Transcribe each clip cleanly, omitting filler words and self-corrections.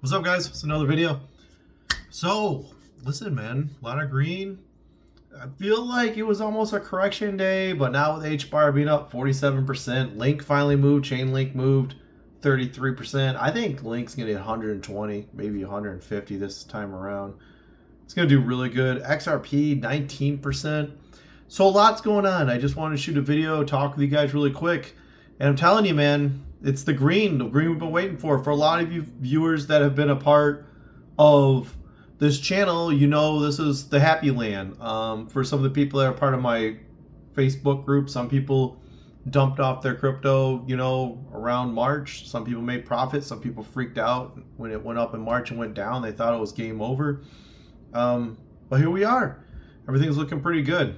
What's up, guys? It's another video. So, listen, man, a lot of green. I feel like it was almost a correction day, but now with H bar being up 47%, Link finally moved, Chainlink moved 33%. I think Link's gonna hit 120, maybe 150 this time around. It's gonna do really good. XRP 19%. So a lot's going on. I just wanted to shoot a video, talk with you guys really quick. And I'm telling you, man, it's the green we've been waiting for. For a lot of you viewers that have been a part of this channel, you know this is the happy land. For some of the people that are part of my Facebook group, some people dumped off their crypto, around March. Some people made profits. Some people freaked out when it went up in March and went down. They thought it was game over. But here we are. Everything's looking pretty good.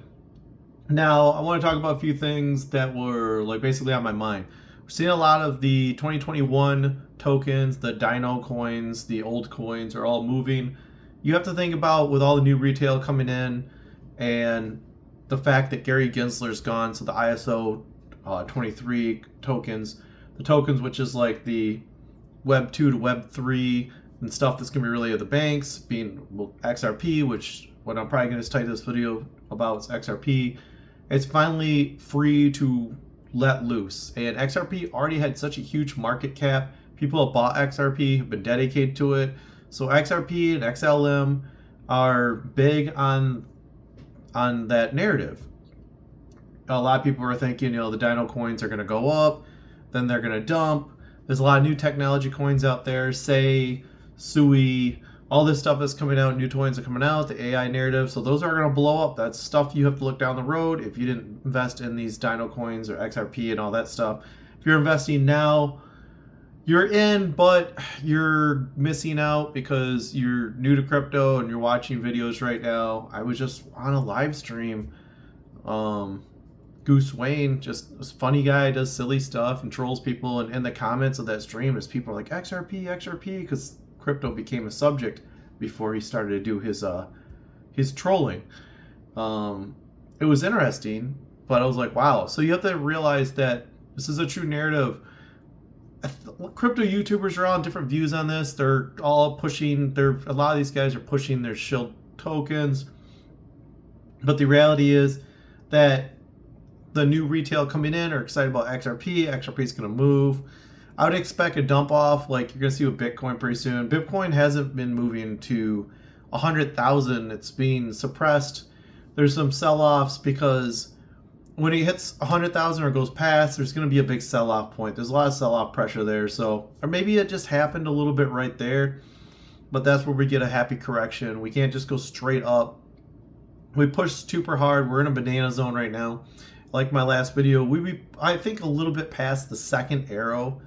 Now, I want to talk about a few things that were basically on my mind. We're seeing a lot of the 2021 tokens, the Dino coins, the old coins are all moving. You have to think about with all the new retail coming in and the fact that Gary Gensler's gone, so the ISO 23 tokens, the tokens which is like the Web 2 to Web 3 and stuff that's going to be related to the banks, being XRP, which what I'm probably going to title this video about is XRP. It's finally free to let loose. And XRP already had such a huge market cap. People have bought XRP, have been dedicated to it. So XRP and XLM are big on that narrative. A lot of people are thinking, the Dino coins are going to go up, then they're going to dump. There's a lot of new technology coins out there, Say, Sui, all this stuff is coming out, new coins are coming out, the AI narrative, so those are going to blow up. That's stuff you have to look down the road if you didn't invest in these Dino coins or XRP and all that stuff. If you're investing now, you're in, but you're missing out because you're new to crypto and you're watching videos right now. I was just on a live stream. Goose Wayne, just a funny guy, does silly stuff and trolls people. And in the comments of that stream, there's people like XRP, XRP, because crypto became a subject before he started to do his trolling. It was interesting, but I was like, wow. So you have to realize that this is a true narrative. Crypto YouTubers are on different views on this. They're all pushing. A lot of these guys are pushing their shield tokens, but the reality is that the new retail coming in are excited about XRP. XRP is going to move. I would expect a dump off like you're going to see with Bitcoin pretty soon. Bitcoin hasn't been moving to 100,000. It's being suppressed. There's some sell-offs because when it hits 100,000 or goes past, there's going to be a big sell-off point. There's a lot of sell-off pressure there. So, or maybe it just happened a little bit right there. But that's where we get a happy correction. We can't just go straight up. We push super hard. We're in a banana zone right now. Like my last video, I think a little bit past the second arrow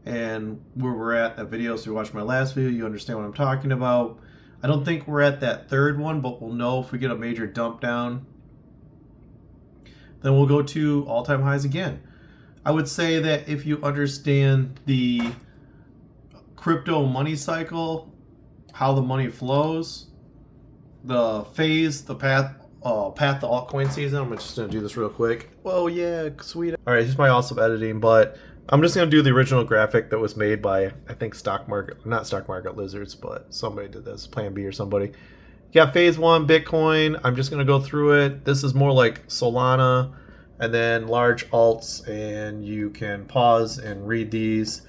and where we're at that video. So you watch my last video, you understand what I'm talking about. I don't think we're at that third one, but we'll know if we get a major dump down. Then we'll go to all-time highs again. I would say that if you understand the crypto money cycle, how the money flows, the phase, the path to altcoin season. I'm just going to do this real quick. Whoa, yeah, sweet. All right, here's my awesome editing, but I'm just going to do the original graphic that was made by, I think, not Stock Market Lizards, but somebody did this, Plan B or somebody. You got phase one, Bitcoin. I'm just going to go through it. This is more like Solana and then large alts, and you can pause and read these.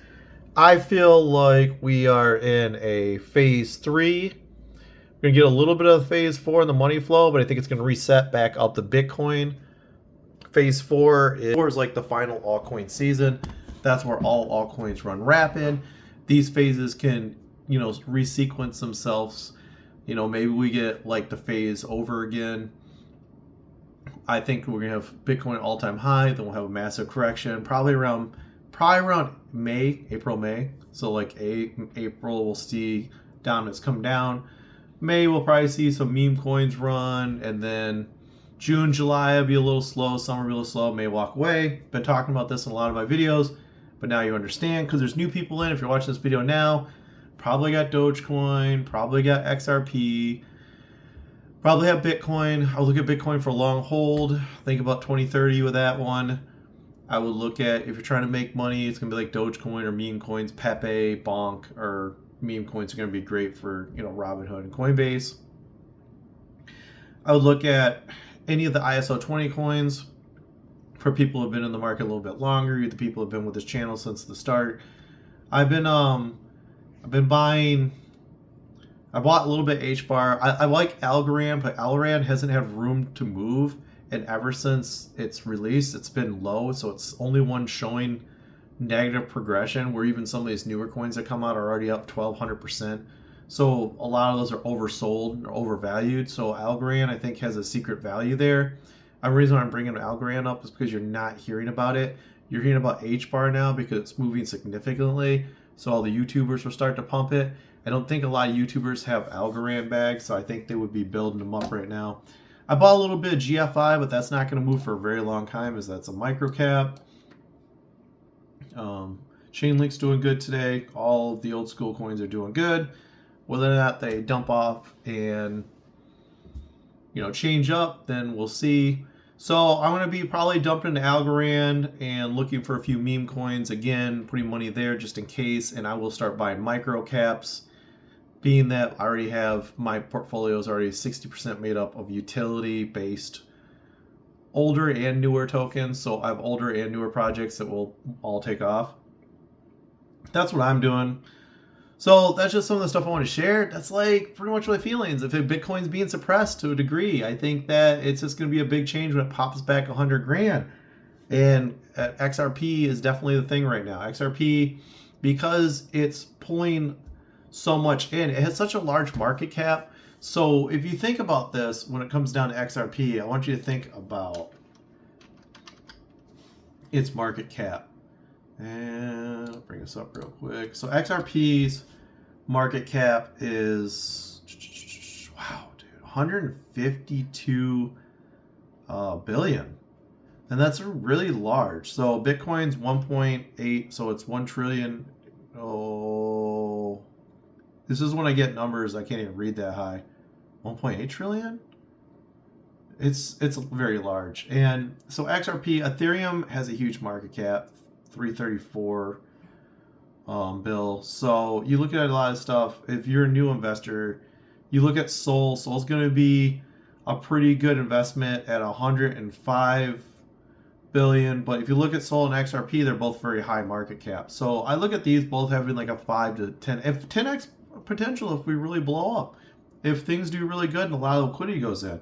I feel like we are in a phase 3. We're going to get a little bit of phase 4 in the money flow, but I think it's going to reset back up to Bitcoin. Phase 4 is like the final altcoin season. That's where all altcoins run rapid. These phases can, resequence themselves. Maybe we get like the phase over again. I think we're going to have Bitcoin all-time high. Then we'll have a massive correction, probably around April, May. So like April, we'll see dominance come down. May we'll probably see some meme coins run, and then June, July will be a little slow, summer will be a little slow, May walk away. Been talking about this in a lot of my videos, but now you understand because there's new people in. If you're watching this video now, probably got Dogecoin, probably got XRP, probably have Bitcoin. I'll look at Bitcoin for a long hold. Think about 2030 with that one. I would look at, if you're trying to make money, it's going to be like Dogecoin or meme coins, Pepe, Bonk, or meme coins are going to be great for, Robinhood and Coinbase. I would look at any of the ISO 20 coins for people who have been in the market a little bit longer, the people who have been with this channel since the start. I've been buying. I bought a little bit HBAR. I like Algorand, but Algorand hasn't had room to move, and ever since its release, it's been low. So it's only one showing negative progression, where even some of these newer coins that come out are already up 1,200%. So a lot of those are oversold or overvalued. So Algorand, I think, has a secret value there. The reason I'm bringing Algorand up is because you're not hearing about it. You're hearing about HBAR now because it's moving significantly. So all the YouTubers will start to pump it. I don't think a lot of YouTubers have Algorand bags, so I think they would be building them up right now. I bought a little bit of GFI, but that's not going to move for a very long time, as that's a micro cap. Chainlink's doing good today. All of the old school coins are doing good. Whether or not they dump off and change up, then we'll see. So I'm going to be probably dumping into Algorand and looking for a few meme coins again, putting money there just in case, and I will start buying micro caps, being that I already have my portfolio is already 60% made up of utility based older and newer tokens. So I have older and newer projects that will all take off. That's what I'm doing. So that's just some of the stuff I want to share. That's like pretty much my feelings. If Bitcoin's being suppressed to a degree, I think that it's just going to be a big change when it pops back 100 grand. And XRP is definitely the thing right now. XRP, because it's pulling so much in, it has such a large market cap. So if you think about this, when it comes down to XRP, I want you to think about its market cap. And I'll bring this up real quick. So XRP's market cap is, wow, dude, 152 billion. And that's really large. So Bitcoin's 1.8, so it's 1 trillion. Oh, this is when I get numbers I can't even read that high. 1.8 trillion? It's very large. And so XRP, Ethereum has a huge market cap. 334 bill. So you look at a lot of stuff. If you're a new investor, you look at Sol. Sol's going to be a pretty good investment at 105 billion. But if you look at Sol and XRP, they're both very high market cap. So I look at these both having like a 5 to 10, if 10x potential if we really blow up. If things do really good and a lot of liquidity goes in.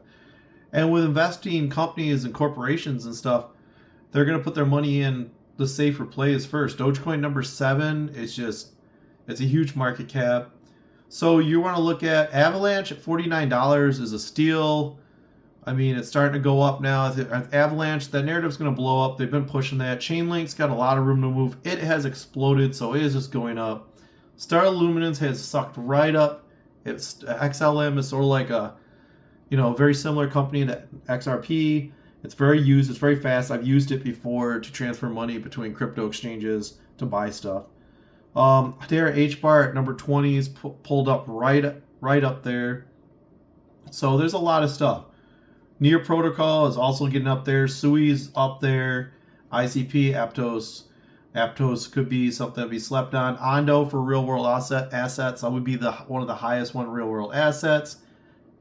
And with investing companies and corporations and stuff, they're going to put their money in the safer plays first. Dogecoin number 7 is it's a huge market cap. So you want to look at Avalanche at $49 is a steal. I mean, it's starting to go up now. Avalanche, that narrative's going to blow up. They've been pushing that. Chainlink's got a lot of room to move. It has exploded, so it is just going up. Stellar Lumens has sucked right up. It's XLM is sort of like a very similar company to XRP. It's very used. It's very fast. I've used it before to transfer money between crypto exchanges to buy stuff. There, HBAR at number 20 is pulled up right up there. So there's a lot of stuff. Near Protocol is also getting up there. Sui's up there. ICP, Aptos could be something to be slept on. Ondo for real world assets. That would be one of the highest real world assets.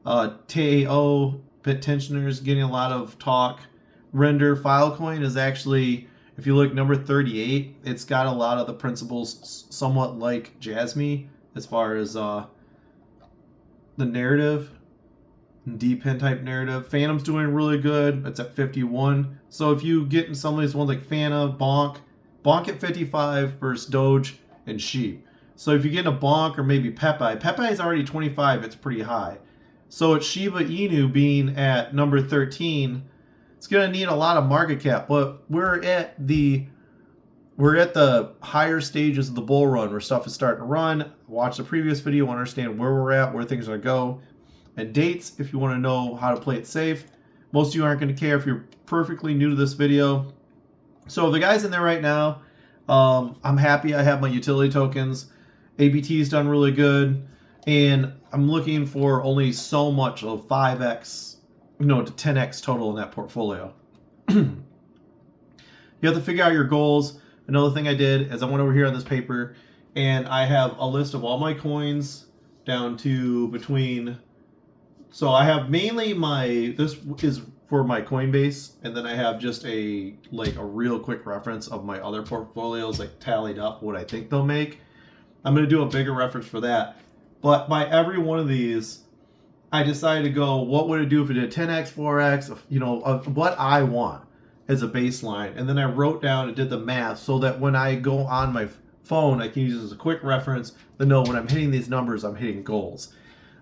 TAO, Bittentioners getting a lot of talk. Render Filecoin is actually, if you look number 38, it's got a lot of the principles somewhat like Jasmy as far as the narrative, D-Pen type narrative. Phantom's doing really good. It's at 51. So if you get in some of these ones like Fana, Bonk at 55 versus Doge and Sheep. So if you get in a Bonk or maybe Pepe is already 25. It's pretty high. So it's Shiba Inu being at number 13. It's going to need a lot of market cap, but we're at the higher stages of the bull run where stuff is starting to run. Watch the previous video, understand where we're at, where things are going to go, and dates if you want to know how to play it safe. Most of you aren't going to care if you're perfectly new to this video. So the guys in there right now, I'm happy I have my utility tokens. ABT's done really good. And I'm looking for only so much of 5x, to 10x total in that portfolio. You have to figure out your goals. Another thing I did is I went over here on this paper and I have a list of all my coins down to between. So I have mainly this is for my Coinbase, and then I have just a real quick reference of my other portfolios, like tallied up what I think they'll make. I'm going to do a bigger reference for that. But by every one of these, I decided to go, what would it do if it did 10x, 4x, of what I want as a baseline. And then I wrote down and did the math so that when I go on my phone, I can use it as a quick reference to know when I'm hitting these numbers, I'm hitting goals.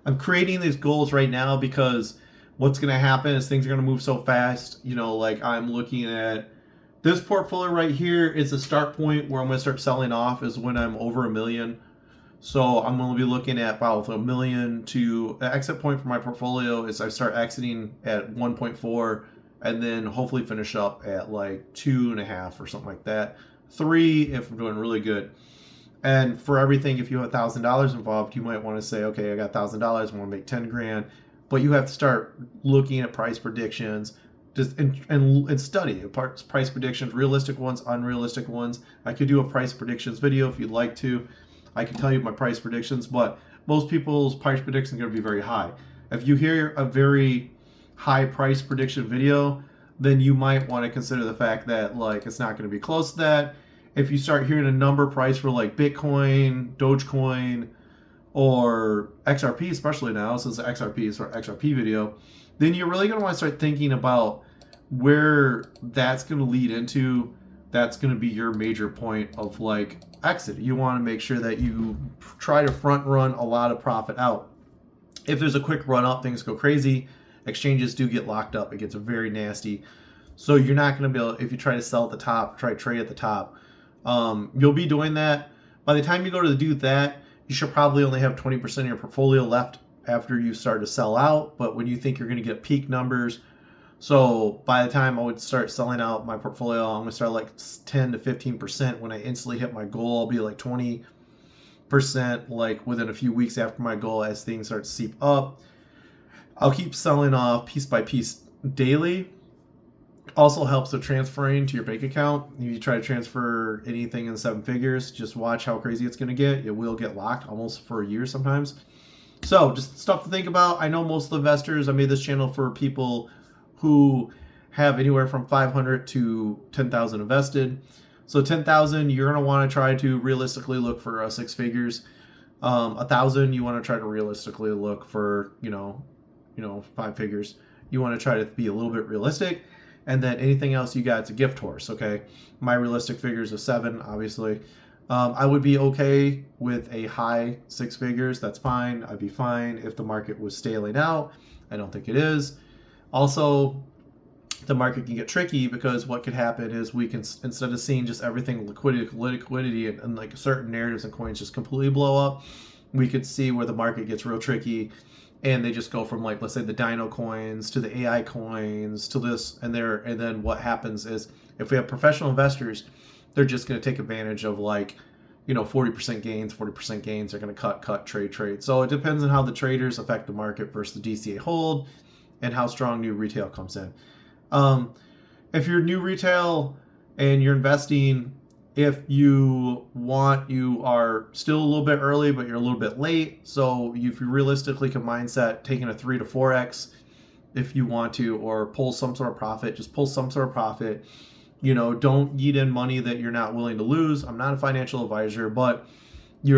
I'm creating these goals right now because what's going to happen is things are going to move so fast. I'm looking at this portfolio right here is a start point where I'm going to start selling off is when I'm over $1 million. So I'm going to be looking at about $1 million to the exit point for my portfolio is I start exiting at 1.4 and then hopefully finish up at like 2.5 or something like that. 3 if I'm doing really good. And for everything, if you have $1,000 involved, you might want to say, okay, I got $1,000, I want to make 10 grand. But you have to start looking at price predictions and study price predictions, realistic ones, unrealistic ones. I could do a price predictions video if you'd like to. I can tell you my price predictions, but most people's price predictions are going to be very high. If you hear a very high price prediction video, then you might want to consider the fact that it's not going to be close to that. If you start hearing a number price for like Bitcoin, Dogecoin, or XRP, especially now since the XRP is for XRP video, then you're really going to want to start thinking about where that's going to lead into. That's going to be your major point of exit. You want to make sure that you try to front run a lot of profit out. If there's a quick run up, things go crazy. Exchanges do get locked up. It gets very nasty. So you're not going to be able, if you try to sell at the top, try to trade at the top, you'll be doing that. By the time you go to do that, you should probably only have 20% of your portfolio left after you start to sell out. But when you think you're going to get peak numbers, so by the time I would start selling out my portfolio, I'm going to start 10 to 15%. When I instantly hit my goal, I'll be 20% within a few weeks after my goal as things start to seep up. I'll keep selling off piece by piece daily. Also helps with transferring to your bank account. If you try to transfer anything in 7 figures, just watch how crazy it's going to get. It will get locked almost for a year sometimes. So just stuff to think about. I know most of the investors, I made this channel for people who have anywhere from 500 to 10,000 invested. So 10,000, you're going to want to try to realistically look for 6 figures. 1,000, you want to try to realistically look for 5 figures. You want to try to be a little bit realistic, and then anything else you got, it's a gift horse. Okay, my realistic figures are 7, obviously. I would be okay with a high 6 figures. That's fine. I'd be fine if the market was staling out. I don't think it is. Also, the market can get tricky because what could happen is we can, instead of seeing just everything liquidity and certain narratives and coins just completely blow up, we could see where the market gets real tricky and they just go from let's say the Dino coins to the AI coins to this and then what happens is if we have professional investors, they're just going to take advantage of 40% gains, 40% gains. They're going to cut, trade. So it depends on how the traders affect the market versus the DCA hold and how strong new retail comes in. If you're new retail and you're investing, if you are still a little bit early, but you're a little bit late. So if you realistically can mindset taking a 3 to 4x if you want to, or pull some sort of profit, just pull some sort of profit. Don't eat in money that you're not willing to lose. I'm not a financial advisor, but I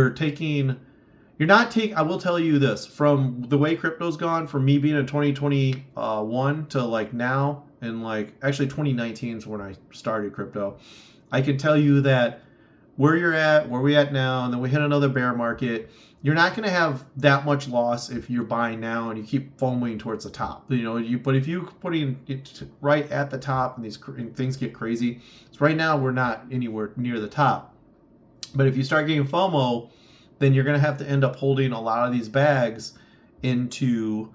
will tell you this, from the way crypto's gone, from me being in 2021 to now, and actually 2019 is when I started crypto, I can tell you that where we at now, and then we hit another bear market, you're not going to have that much loss if you're buying now and you keep foaming towards the top. But if you putting it right at the top and things get crazy, so right now we're not anywhere near the top. But if you start getting FOMO, then you're going to have to end up holding a lot of these bags into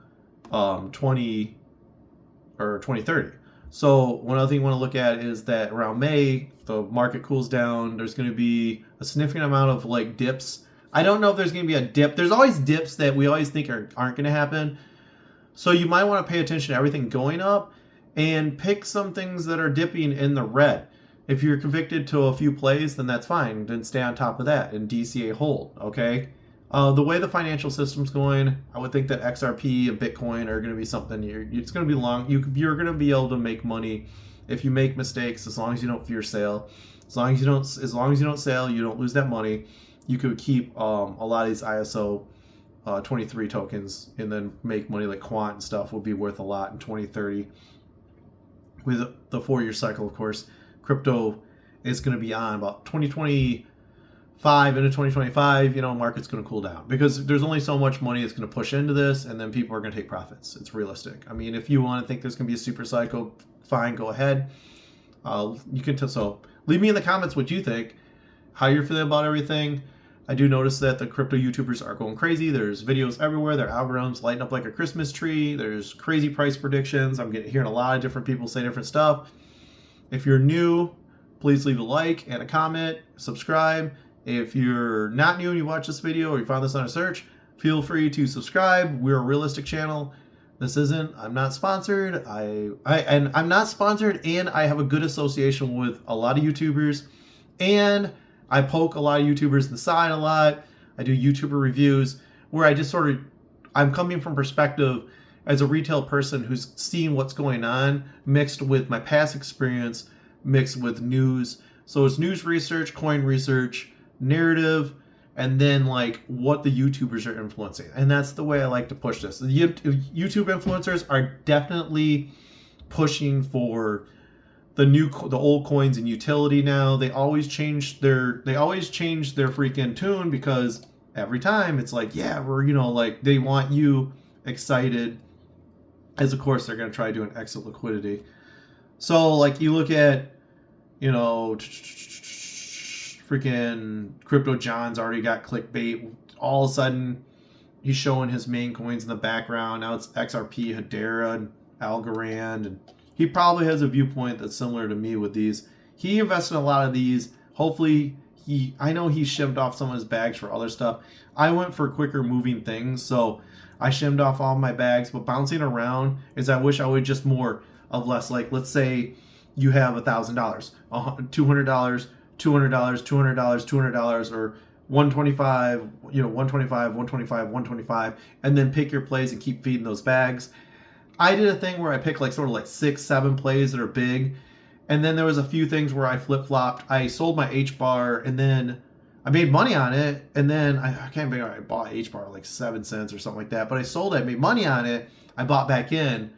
2030. So one other thing you want to look at is that around May, the market cools down. There's going to be a significant amount of dips. I don't know if there's going to be a dip. There's always dips that we always think aren't going to happen. So you might want to pay attention to everything going up and pick some things that are dipping in the red. If you're convicted to a few plays, then that's fine. Then stay on top of that and DCA hold, okay? The way the financial system's going, I would think that XRP and Bitcoin are going to be something. It's going to be long. You're going to be able to make money if you make mistakes, as long as you don't fear sale. As long as you don't sell, you don't lose that money. You could keep a lot of these ISO 23 tokens and then make money. Like Quant and stuff will be worth a lot in 2030 with the 4-year cycle, of course. Crypto is going to be on about 2025 into 2025. Market's going to cool down because there's only so much money that's going to push into this, and then people are going to take profits. It's realistic. I mean, if you want to think there's going to be a super cycle, fine, go ahead. You can so leave me in the comments what you think, how you're feeling about everything. I do notice that the crypto YouTubers are going crazy. There's videos everywhere. Their algorithms lighting up like a Christmas tree. There's crazy price predictions. I'm hearing a lot of different people say different stuff. If you're new, please leave a like and a comment, subscribe. If you're not new and you watch this video or you found this on a search, feel free to subscribe. We're a realistic channel. I'm not sponsored. I'm not sponsored, and I have a good association with a lot of YouTubers, and I poke a lot of YouTubers in the side a lot. I do YouTuber reviews where I just I'm coming from perspective as a retail person who's seeing what's going on, mixed with my past experience, mixed with news. So it's news research, coin research, narrative, and then like what the YouTubers are influencing. And that's the way I like to push this. The YouTube influencers are definitely pushing for the old coins in utility now. They always change their freaking tune, because every time it's like, yeah, we're like they want you excited, as of course they're going to try doing exit liquidity. So like you look at freaking Crypto John's already got clickbait. All of a sudden he's showing his main coins in the background. Now it's XRP, Hedera, and Algorand, and he probably has a viewpoint that's similar to me with these. He invested in a lot of these. Hopefully I know he shimmed off some of his bags for other stuff. I went for quicker moving things, so I shimmed off all my bags. But bouncing around is, I wish I would just more of less. Like, let's say you have $1,000, $200, $200, $200, $200, or 125, 125, 125, 125, and then pick your plays and keep feeding those bags. I did a thing where I picked like 6-7 plays that are big, and then there was a few things where I flip-flopped. I sold my H-bar, and then I made money on it, and then I can't remember, I bought H-bar like 7 cents or something like that, but I sold it, I made money on it, I bought back in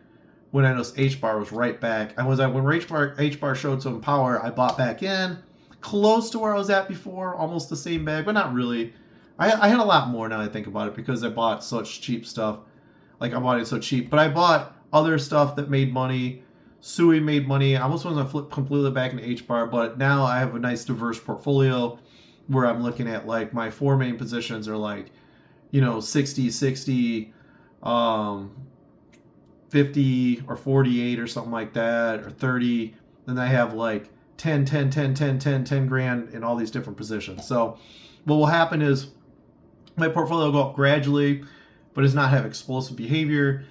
when I noticed H-bar was right back. When H-bar showed some power, I bought back in, close to where I was at before, almost the same bag, but not really. I had a lot more now I think about it, because I bought such cheap stuff. Like, I bought it so cheap, but I bought other stuff that made money. Sui made money. I almost want to flip completely back into H-bar, but now I have a nice diverse portfolio where I'm looking at, like, my 4 main positions are like, 60, 50 or 48 or something like that, or 30. Then I have like 10 grand in all these different positions. So what will happen is my portfolio will go up gradually, but does not have explosive behavior.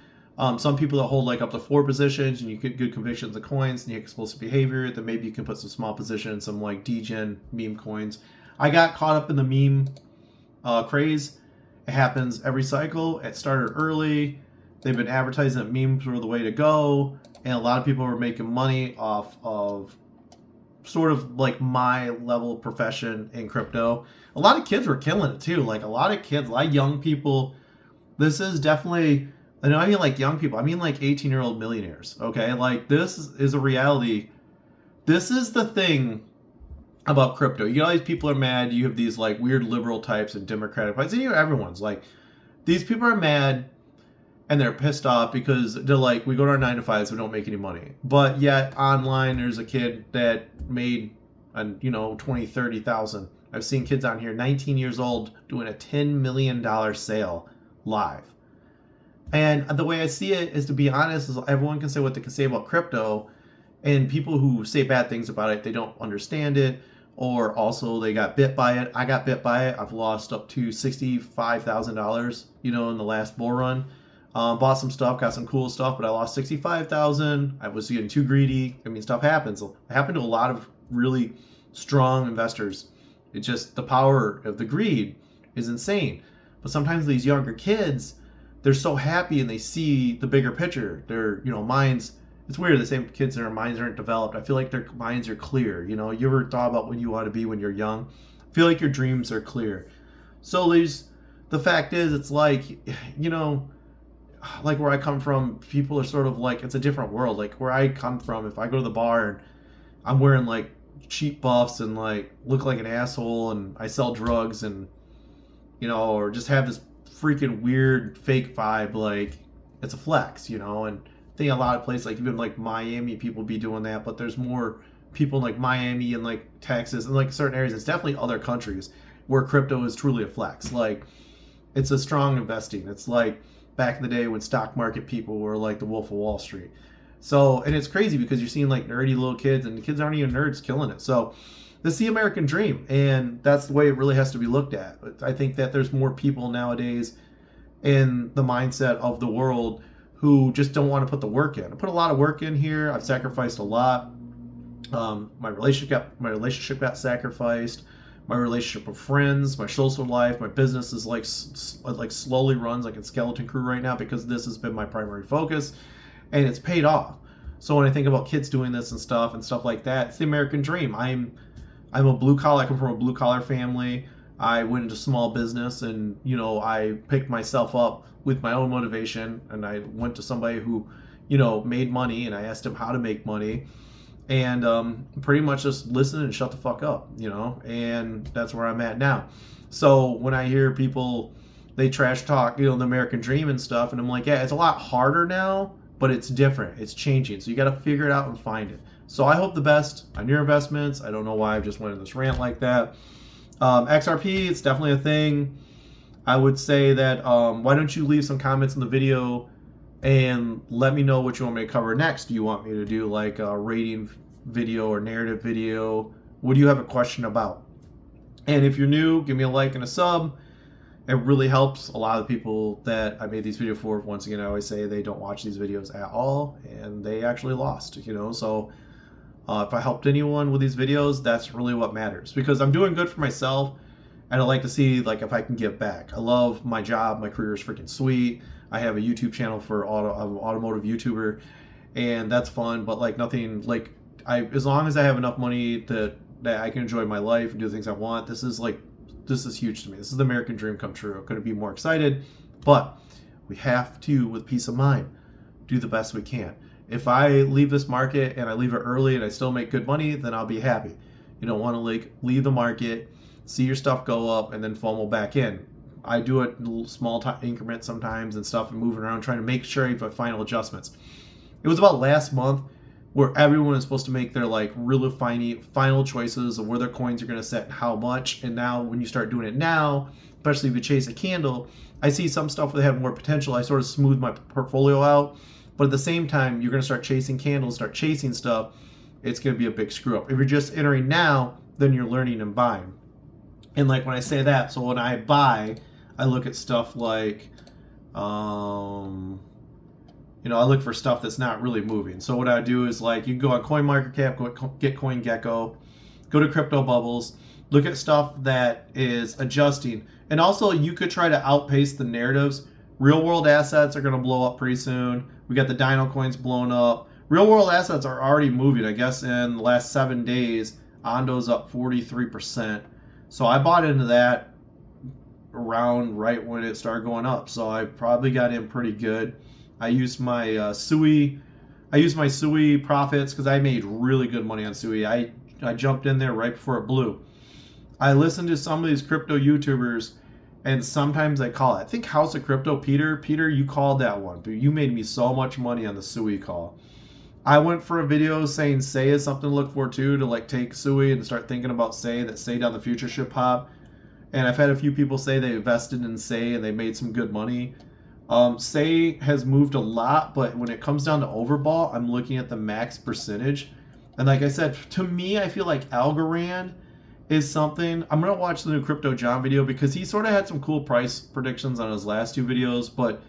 Some people that hold like up to 4 positions and you get good convictions of coins and you get explosive behavior, then maybe you can put some small positions, some like degen meme coins. I got caught up in the meme craze. It happens every cycle. It started early. They've been advertising that memes were the way to go, and a lot of people were making money off of sort of like my level of profession in crypto. A lot of kids were killing it too. Like a lot of young people. This is definitely, I mean like young people. I mean like 18-year-old millionaires. Okay, like this is a reality. This is the thing about crypto. All these people are mad. You have these like weird liberal types and Democratic types. And everyone's like, these people are mad and they're pissed off because they're like, we go to our 9 to 5s, we don't make any money. But yet online, there's a kid that made, 20, 30,000. I've seen kids on here, 19 years old, doing a $10 million sale live. And the way I see it is, to be honest, is everyone can say what they can say about crypto, and people who say bad things about it, they don't understand it, or also they got bit by it. I got bit by it. I've lost up to $65,000, in the last bull run. Bought some stuff, got some cool stuff, but I lost $65,000. I was getting too greedy. I mean, stuff happens. It happened to a lot of really strong investors. It's just the power of the greed is insane. But sometimes these younger kids, they're so happy and they see the bigger picture. Their, minds, it's weird. The same kids, their minds aren't developed. I feel like their minds are clear. You ever thought about when you want to be when you're young? I feel like your dreams are clear. So the fact is, it's like, like where I come from, people are sort of like, it's a different world. Like where I come from, if I go to the bar and I'm wearing like cheap buffs and like look like an asshole and I sell drugs and, or just have this freaking weird fake vibe, like it's a flex, and I think a lot of places, like even like Miami, people be doing that, but there's more people in like Miami and like Texas and like certain areas. It's definitely other countries where crypto is truly a flex. Like it's a strong investing. It's like back in the day when stock market people were like the Wolf of Wall Street. So, and it's crazy because you're seeing like nerdy little kids, and the kids aren't even nerds, killing it. So this is the American dream, and that's the way it really has to be looked at. I think that there's more people nowadays in the mindset of the world who just don't want to put the work in. I put a lot of work in here. I've sacrificed a lot. My relationship got sacrificed. My relationship with friends, my social life, my business is like slowly runs like a skeleton crew right now because this has been my primary focus, and it's paid off. So when I think about kids doing this and stuff like that, it's the American dream. I'm a blue collar. I come from a blue collar family. I went into small business, and I picked myself up with my own motivation, and I went to somebody who made money, and I asked him how to make money. And pretty much just listen and shut the fuck up, and that's where I'm at now. So when I hear people, they trash talk, the American dream and stuff, and I'm like, yeah, it's a lot harder now, but it's different. It's changing. So you got to figure it out and find it. So I hope the best on your investments. I don't know why I just went in this rant like that. XRP, it's definitely a thing. I would say that why don't you leave some comments in the video and let me know what you want me to cover next. Do you want me to do like a rating video or narrative video? What do you have a question about? And if you're new, give me a like and a sub. It really helps a lot of the people that I made these videos for. Once again, I always say they don't watch these videos at all, and they actually lost, So if I helped anyone with these videos, that's really what matters, because I'm doing good for myself, and I like to see like if I can give back. I love my job. My career is freaking sweet. I have a YouTube channel for I'm an automotive YouTuber, and that's fun. But like nothing like as long as I have enough money that I can enjoy my life and do the things I want. This is huge to me. This is the American dream come true. I couldn't be more excited. But we have to, with peace of mind, do the best we can. If I leave this market and I leave it early and I still make good money, then I'll be happy. You don't want to leave the market, see your stuff go up, and then FOMO back in. I do it in small increments sometimes and stuff, and moving around trying to make sure I have final adjustments. It was about last month where everyone is supposed to make their really final choices of where their coins are going to set and how much. And now when you start doing it now, especially if you chase a candle, I see some stuff that have more potential. I sort of smooth my portfolio out. But at the same time, you're going to start chasing candles, start chasing stuff. It's going to be a big screw up. If you're just entering now, then you're learning and buying. And when I say that, so when I buy, I look at stuff like, I look for stuff that's not really moving. So what I do is you can go on CoinMarketCap, get CoinGecko, go to Crypto Bubbles, look at stuff that is adjusting. And also you could try to outpace the narratives. Real world assets are going to blow up pretty soon. We got the Dino coins blown up. Real world assets are already moving. I guess in the last 7 days, Ondo's up 43%. So I bought into that around right when it started going up. So I probably got in pretty good. I used my Sui profits because I made really good money on Sui. I jumped in there right before it blew. I listened to some of these crypto YouTubers, and sometimes I call it. I think House of Crypto, Peter, you called that one. But you made me so much money on the Sui call. I went for a video saying Sei is something to look for too, to take Sui and start thinking about Sei, that Sei down the future should pop. And I've had a few people say they invested in Sei and they made some good money. Sei has moved a lot, but when it comes down to overbought, I'm looking at the max percentage. And like I said, to me, I feel like Algorand is something. I'm going to watch the new Crypto John video because he sort of had some cool price predictions on his last 2 videos, but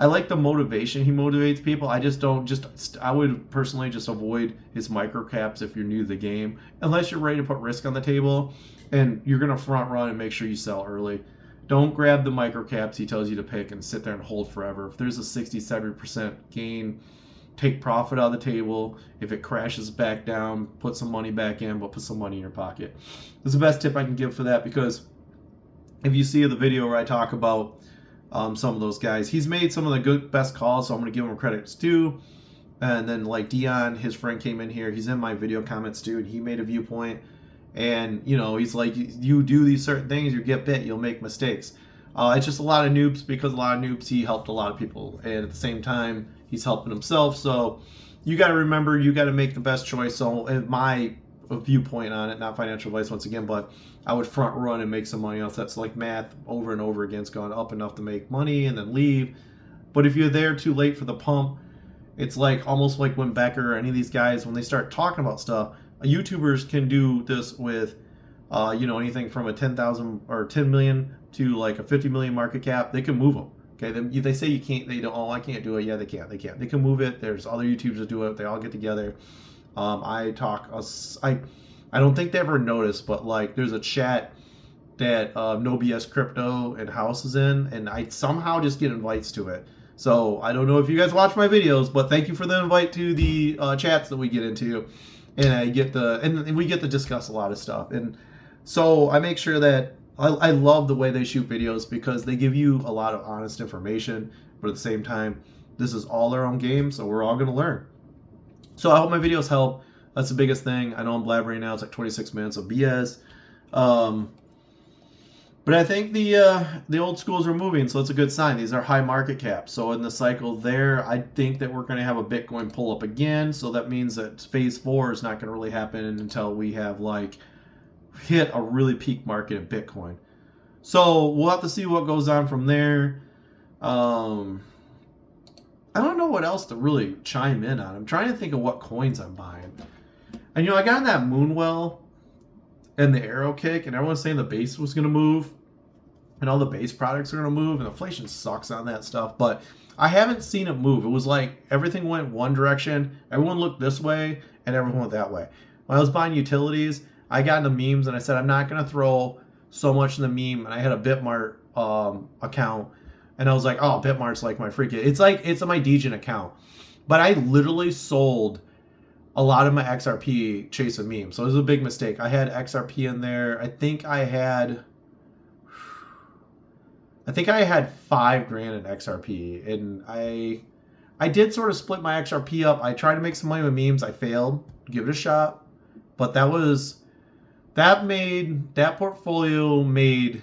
I like the motivation he motivates people. I just don't I would personally just avoid his micro caps if you're new to the game, unless you're ready to put risk on the table and you're gonna front run and make sure you sell early. Don't grab the micro caps he tells you to pick and sit there and hold forever. If there's a 60-70% gain, take profit out of the table. If it crashes back down, put some money back in, but put some money in your pocket. That's the best tip I can give for that, because if you see the video where I talk about some of those guys, he's made some of the best calls, so I'm going to give him credits too. And then like Dion, his friend, came in here. He's in my video comments too, and he made a viewpoint. And he's like, you do these certain things, you get bit, you'll make mistakes. It's just a lot of noobs, because a lot of noobs, he helped a lot of people, and at the same time he's helping himself. So you got to remember, you got to make the best choice. So my viewpoint on it, not financial advice once again, but I would front run and make some money else. That's like math over and over again. It's gone up enough to make money and then leave. But if you're there too late for the pump, it's like almost like when Becker or any of these guys, when they start talking about stuff, YouTubers can do this with anything from a 10,000 or 10 million to like a 50 million market cap. They can move them. Okay, they say you can't. They don't. Oh, I can't do it. Yeah, they can. They can. They can move it. There's other YouTubers that do it. They all get together. I don't think they ever noticed, but like there's a chat that No BS Crypto and House is in, and I somehow just get invites to it. So I don't know if you guys watch my videos, but thank you for the invite to the chats that we get into, and we get to discuss a lot of stuff. And so I make sure that I love the way they shoot videos, because they give you a lot of honest information, but at the same time, this is all their own game, so we're all going to learn. So I hope my videos help. That's the biggest thing. I know I'm blabbering now. It's like 26 minutes of BS. But I think the old schools are moving, so it's a good sign. These are high market caps. So in the cycle there, I think that we're going to have a Bitcoin pull up again. So that means that phase 4 is not going to really happen until we have like hit a really peak market in Bitcoin. So we'll have to see what goes on from there. I don't know what else to really chime in on. I'm trying to think of what coins I'm buying. And I got in that Moonwell and the Arrow Kick, and everyone's saying the base was going to move, and all the base products are going to move, and inflation sucks on that stuff. But I haven't seen it move. It was like everything went one direction. Everyone looked this way, and everyone went that way. When I was buying utilities, I got into memes, and I said I'm not going to throw so much in the meme. And I had a Bitmart account. And I was like, oh, Bitmart's like my freaking... It's my Degen account. But I literally sold a lot of my XRP chasing memes. So it was a big mistake. I had XRP in there. I think I had $5,000 in XRP. And I did sort of split my XRP up. I tried to make some money with memes. I failed. Give it a shot. But that portfolio made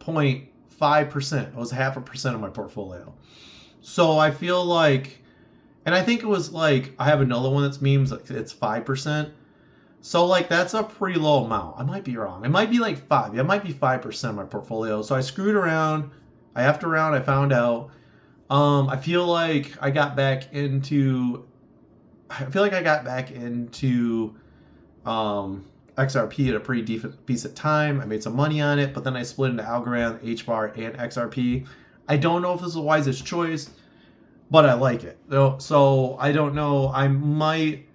0.5%. It was 0.5% of my portfolio. So I feel like, and I think it was like, I have another one that's memes, it's 5%. So like, that's a pretty low amount. I might be wrong. It might be like 5. It might be 5% of my portfolio. So I screwed around. I effed around. I found out. I feel like I got back into XRP at a pretty decent time. I made some money on it, but then I split into Algorand, HBAR, and XRP. I don't know if this is the wisest choice, but I like it. So I don't know. I might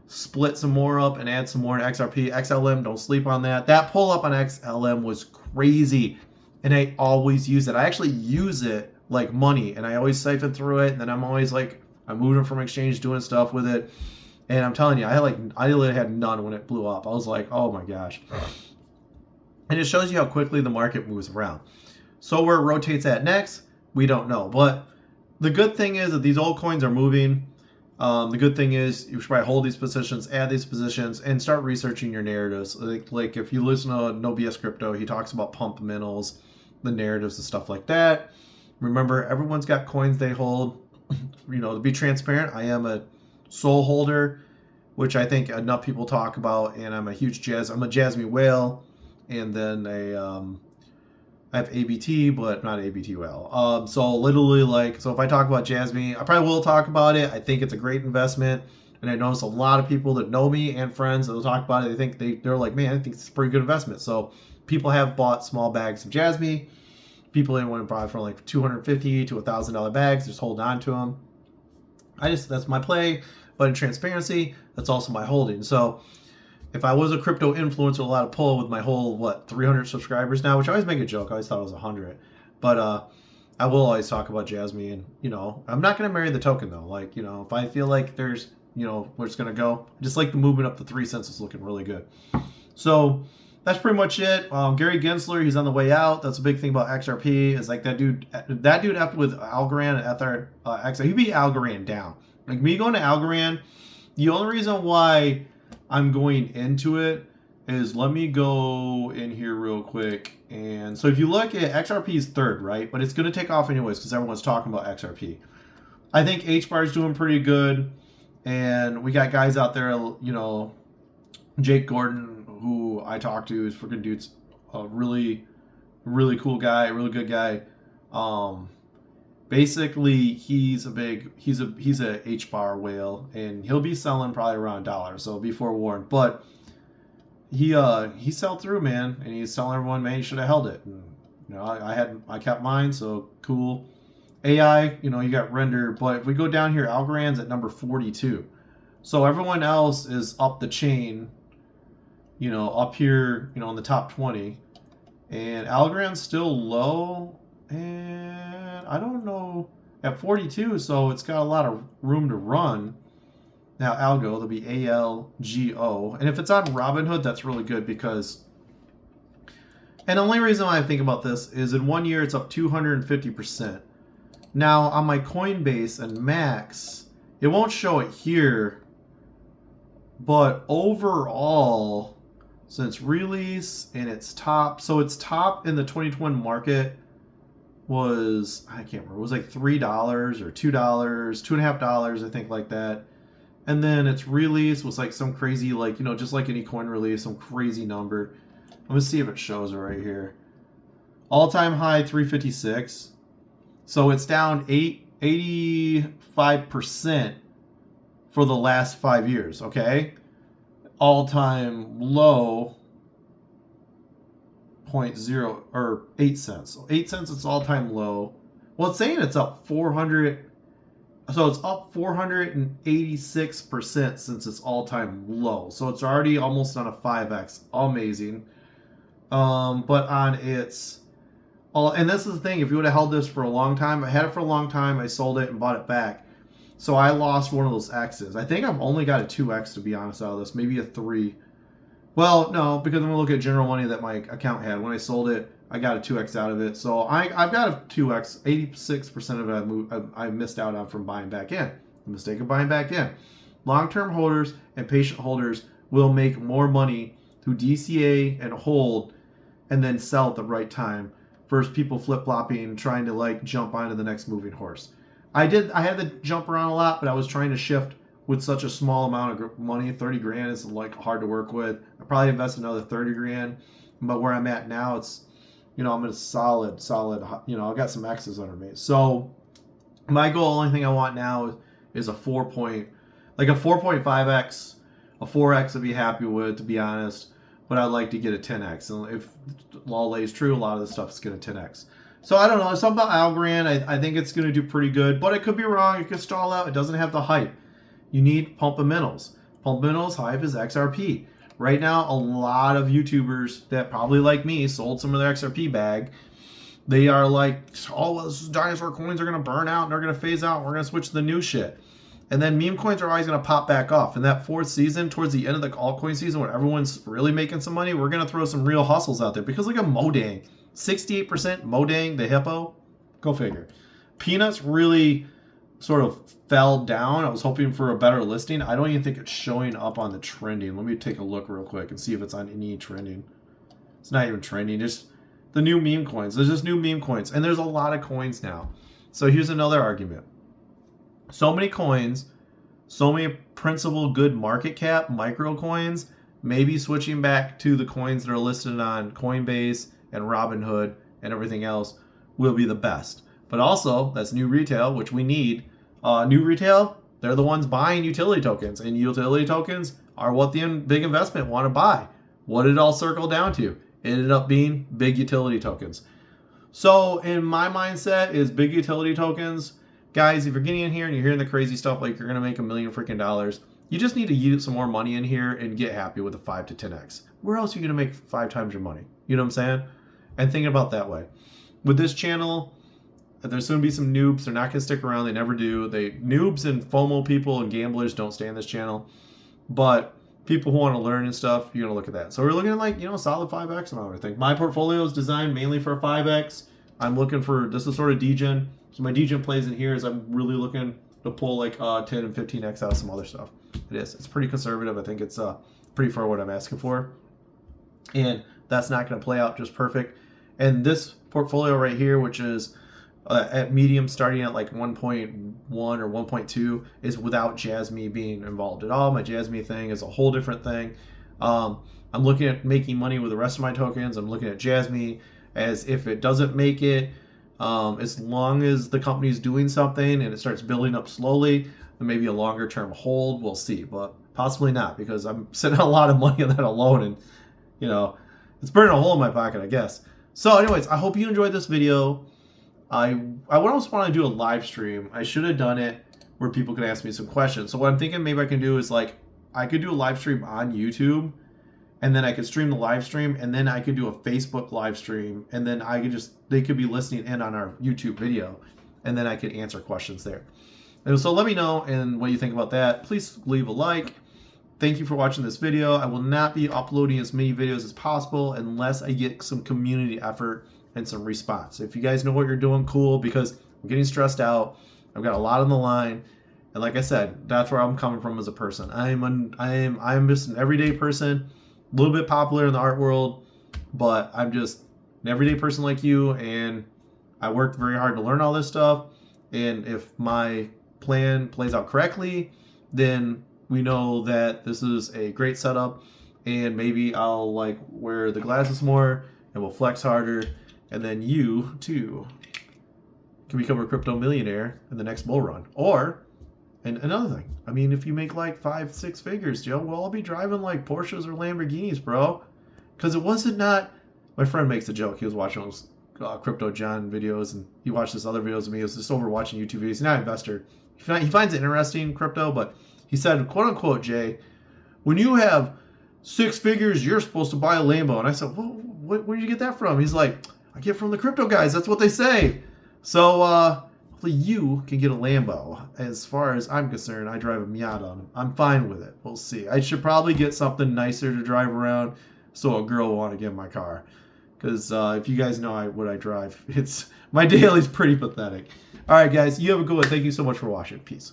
split some more up and add some more to XRP. XLM, don't sleep on that. That pull up on XLM was crazy, and I always use it. I actually use it like money, and I always siphon through it, and then I'm always like, I'm moving from exchange, doing stuff with it. And I'm telling you, I literally had none when it blew up. I was like, oh my gosh. And it shows you how quickly the market moves around. So where it rotates at next, we don't know. But the good thing is that these old coins are moving. The good thing is you should probably hold these positions, add these positions, and start researching your narratives. Like if you listen to No BS Crypto, he talks about pump minerals, the narratives and stuff like that. Remember, everyone's got coins they hold. To be transparent, I am a Soul holder, which I think enough people talk about, and I'm a Jasmy whale, and then I have ABT, but not ABT whale. So literally so if I talk about Jasmy, I probably will talk about it. I think it's a great investment, and I notice a lot of people that know me and friends that'll talk about it. They're like, man, I think it's a pretty good investment. So people have bought small bags of Jasmy. People didn't want to buy for like $250 to $1,000 bags, just hold on to them. That's my play, but in transparency, that's also my holding. So if I was a crypto influencer with a lot of pull with my whole 300 subscribers now, which I always make a joke, I always thought it was 100, but I will always talk about Jasmy, and I'm not gonna marry the token though. Like, if I feel like there's where it's gonna go, I just like the movement up to 3 cents is looking really good. So that's pretty much it. Gary Gensler, he's on the way out. That's a big thing about XRP. Is like that dude after with Algorand and Ether, he beat Algorand down. Like me going to Algorand, the only reason why I'm going into it is, let me go in here real quick. And so if you look at XRP is third, right? But it's going to take off anyways because everyone's talking about XRP. I think HBAR is doing pretty good. And we got guys out there, Jake Gordon, who I talked to, is freaking dude's a really, really cool guy, really good guy. Basically, he's a HBAR whale, and he'll be selling probably around $1, so be forewarned. But he sell through, man, and he's telling everyone, man, you should have held it. And, I kept mine, so cool. AI, you got Render, but if we go down here, Algorand's at number 42. So everyone else is up the chain, up here, in the top 20. And Algorand's still low, and I don't know, at 42, so it's got a lot of room to run. Now Algo, there'll be ALGO. And if it's on Robinhood, that's really good because, and the only reason why I think about this is in 1 year, it's up 250%. Now on my Coinbase and Max, it won't show it here, but overall, since release and its top, so its top in the 2021 market was, I can't remember, it was like $3 or $2, $2.50, I think, like that. And then its release was like some crazy, just like any coin release, some crazy number. Let me see if it shows it right here. All-time high 356. So it's down 85% for the last 5 years, okay? All-time low 0.0 or 8 cents. So 8 cents, it's all-time low. Well, it's saying it's up 400. So it's up 486% since its all-time low. So it's already almost on a 5x. Amazing. But on its, and this is the thing, if you would have held this for a long time, I had it for a long time, I sold it and bought it back. So I lost one of those X's. I think I've only got a 2x, to be honest, out of this. Maybe a 3. Well, no, because I'm going to look at general money that my account had. When I sold it, I got a 2x out of it. So I've got a 2x. 86% of it I missed out on from buying back in. The mistake of buying back in. Long-term holders and patient holders will make more money through DCA and hold and then sell at the right time versus people flip-flopping, trying to jump onto the next moving horse. I had to jump around a lot, but I was trying to shift with such a small amount of money. 30 grand is hard to work with. I probably invest another 30 grand, but where I'm at now, it's, I'm in a solid, I've got some X's under me. So my goal, only thing I want now is a 4.5x, a 4x I'd be happy with, to be honest, but I'd like to get a 10x. And if law lays true, a lot of this stuff is going to 10x. So I don't know. Something about Algorand, I think it's going to do pretty good, but it could be wrong. It could stall out. It doesn't have the hype. You need Pump-A-Minnles. Pump-A-Minnles hype is XRP. Right now, a lot of YouTubers that probably like me sold some of their XRP bag. They are like, oh, these dinosaur coins are going to burn out and they're going to phase out. And we're going to switch to the new shit. And then meme coins are always going to pop back off. In that fourth season, towards the end of the altcoin season, when everyone's really making some money, we're going to throw some real hustles out there. Because look at Modang. 68% Modang, the hippo. Go figure. Peanuts really sort of fell down. I was hoping for a better listing. I don't even think it's showing up on the trending. Let me take a look real quick and see if it's on any trending. It's not even trending. Just the new meme coins. There's just new meme coins. And there's a lot of coins now. So here's another argument. So many coins, so many principal good market cap micro coins, maybe switching back to the coins that are listed on Coinbase and Robinhood and everything else will be the best. But also, that's new retail, which we need. New retail, they're the ones buying utility tokens. And utility tokens are what the big investment want to buy. What did it all circle down to? It ended up being big utility tokens. So in my mindset is big utility tokens. Guys, if you're getting in here and you're hearing the crazy stuff like you're going to make $1 million freaking dollars, you just need to use some more money in here and get happy with a 5 to 10x. Where else are you going to make 5 times your money? You know what I'm saying? And think about that way. With this channel, there's going to be some noobs. They're not going to stick around. They never do. Noobs and FOMO people and gamblers don't stay on this channel. But people who want to learn and stuff, you're going to look at that. So we're looking at like, a solid 5x amount, I think. My portfolio is designed mainly for a 5x. I'm looking for, this is sort of degen. So my degen plays in here is I'm really looking to pull like 10 and 15x out of some other stuff. It is. It's pretty conservative. I think it's pretty far what I'm asking for. And that's not going to play out just perfect. And this portfolio right here, which is at medium starting at like 1.1 or 1.2, is without Jasmy being involved at all. My Jasmy thing is a whole different thing. I'm looking at making money with the rest of my tokens. I'm looking at Jasmy as if it doesn't make it, as long as the company's doing something and it starts building up slowly, then maybe a longer term hold, we'll see. But possibly not, because I'm sitting on a lot of money on that alone, and it's burning a hole in my pocket, I guess. So anyways, I hope you enjoyed this video. I almost want to do a live stream. I should have done it where people could ask me some questions. So what I'm thinking maybe I can do is like, I could do a live stream on YouTube, and then I could stream the live stream, and then I could do a Facebook live stream, and then they could be listening in on our YouTube video, and then I could answer questions there. And so let me know and what you think about that. Please leave a like. Thank you for watching this video. I will not be uploading as many videos as possible unless I get some community effort and some response. If you guys know what you're doing, cool, because I'm getting stressed out. I've got a lot on the line. And like I said, that's where I'm coming from as a person. I'm just an everyday person, a little bit popular in the art world, but I'm just an everyday person like you, and I worked very hard to learn all this stuff. And if my plan plays out correctly, then we know that this is a great setup, and maybe I'll like wear the glasses more and we'll flex harder, and then you too can become a crypto millionaire in the next bull run. Or, and another thing, I mean, if you make like 5-6 figures, Joe, we'll all be driving like Porsches or Lamborghinis, bro. Because it wasn't not. My friend makes a joke. He was watching those Crypto John videos, and he watched this other videos of me. He was just over watching YouTube videos. He's not an investor. He finds it interesting, crypto, but he said, quote unquote, Jay, when you have 6 figures, you're supposed to buy a Lambo. And I said, well, where did you get that from? He's like, I get it from the crypto guys. That's what they say. So hopefully you can get a Lambo. As far as I'm concerned, I drive a Miata. I'm fine with it. We'll see. I should probably get something nicer to drive around so a girl will want to get in my car. Because if you guys know what I drive, my daily's pretty pathetic. All right, guys, you have a good one. Thank you so much for watching. Peace.